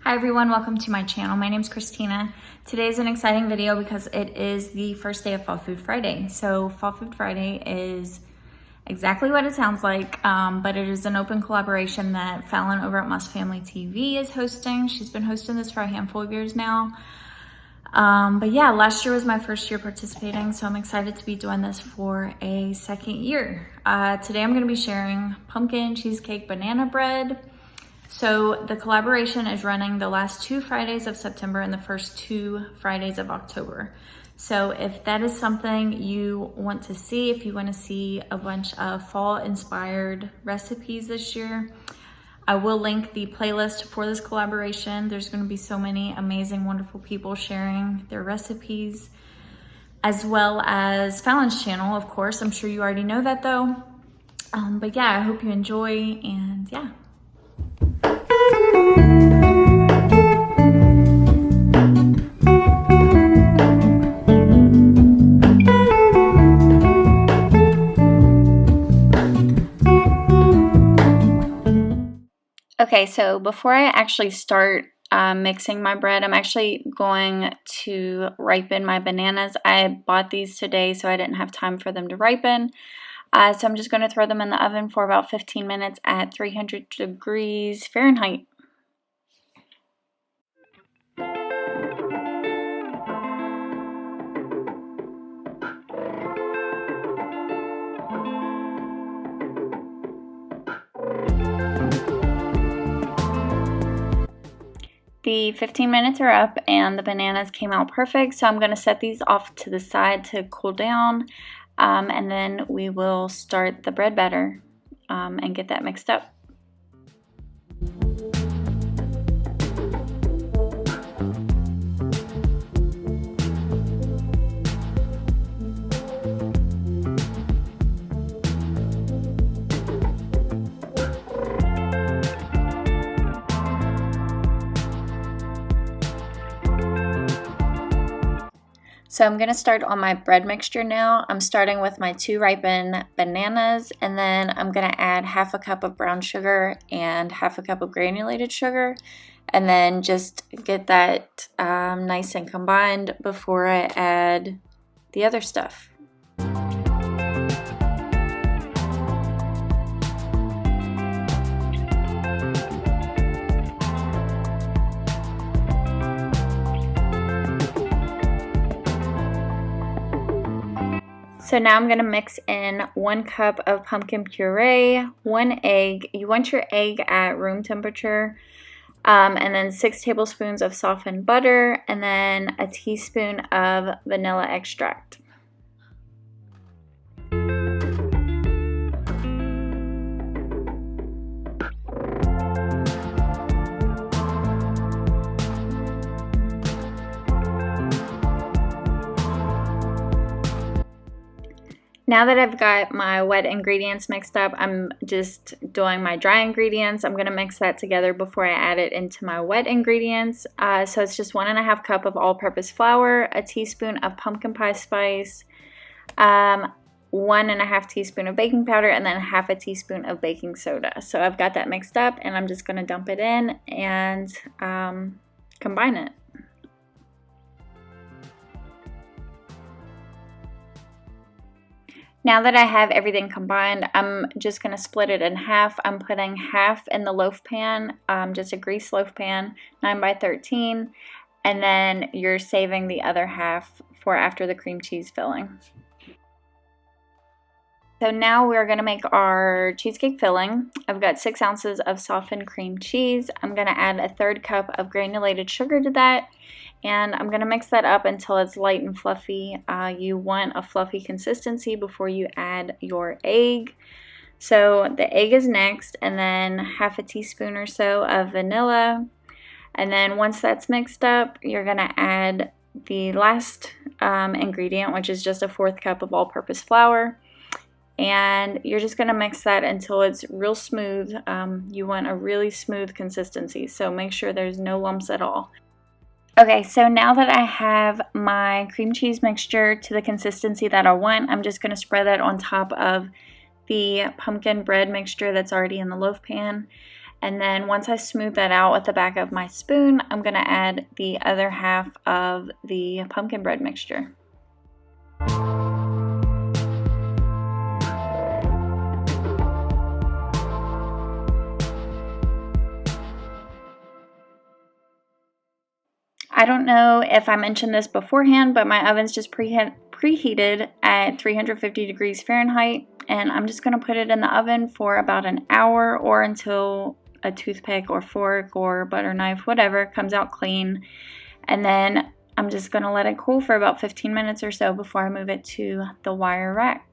Hi everyone, welcome to my channel. My name is Christina. Today is an exciting video because it is the first day of Fall Food Friday. So Fall Food Friday is exactly what it sounds like, but it is an open collaboration that Falon over at Must Family TV is hosting. She's been hosting this for a handful of years now. But yeah, last year was my first year participating, so I'm excited to be doing this for a second year. Today I'm gonna be sharing pumpkin cheesecake banana bread. So the collaboration is running the last 2 Fridays of September and the first 2 Fridays of October. So if that is something you want to see, if you want to see a bunch of fall inspired recipes this year, I will link the playlist for this collaboration. There's going to be so many amazing, wonderful people sharing their recipes, as well as Falon's channel, of course. I'm sure you already know that though. But yeah, I hope you enjoy, and yeah. Okay, so before I actually start mixing my bread, I'm actually going to ripen my bananas. I bought these today, so I didn't have time for them to ripen. So I'm just going to throw them in the oven for about 15 minutes at 300 degrees Fahrenheit. The 15 minutes are up and the bananas came out perfect, so I'm going to set these off to the side to cool down, and then we will start the bread batter and get that mixed up. So I'm going to start on my bread mixture now. I'm starting with my 2 ripened bananas, and then I'm going to add half a cup of brown sugar and half a cup of granulated sugar, and then just get that nice and combined before I add the other stuff. So now I'm going to mix in 1 cup of pumpkin puree, 1 egg. You want your egg at room temperature, and then 6 tablespoons of softened butter, and then a teaspoon of vanilla extract. Now that I've got my wet ingredients mixed up, I'm just doing my dry ingredients. I'm going to mix that together before I add it into my wet ingredients. So it's just 1½ cup of all-purpose flour, a teaspoon of pumpkin pie spice, 1½ teaspoon of baking powder, and then ½ a teaspoon of baking soda. So I've got that mixed up, and I'm just going to dump it in and combine it. Now that I have everything combined, I'm just going to split it in half. I'm putting half in the loaf pan, just a greased loaf pan, 9 by 13, and then you're saving the other half for after the cream cheese filling. So now we're going to make our cheesecake filling. I've got 6 ounces of softened cream cheese. I'm going to add a 1/3 cup of granulated sugar to that, and I'm going to mix that up until it's light and fluffy. You want a fluffy consistency before you add your egg. So the egg is next, and then ½ a teaspoon or so of vanilla. And then once that's mixed up, you're going to add the last ingredient, which is just a 1/4 cup of all-purpose flour. And you're just going to mix that until it's real smooth. You want a really smooth consistency, so make sure there's no lumps at all. Okay, so now that I have my cream cheese mixture to the consistency that I want, I'm just going to spread that on top of the pumpkin bread mixture that's already in the loaf pan. And then once I smooth that out with the back of my spoon, I'm going to add the other half of the pumpkin bread mixture. I don't know if I mentioned this beforehand, but my oven's just preheated at 350 degrees Fahrenheit, and I'm just going to put it in the oven for about an hour or until a toothpick or fork or butter knife, whatever, comes out clean. And then I'm just going to let it cool for about 15 minutes or so before I move it to the wire rack.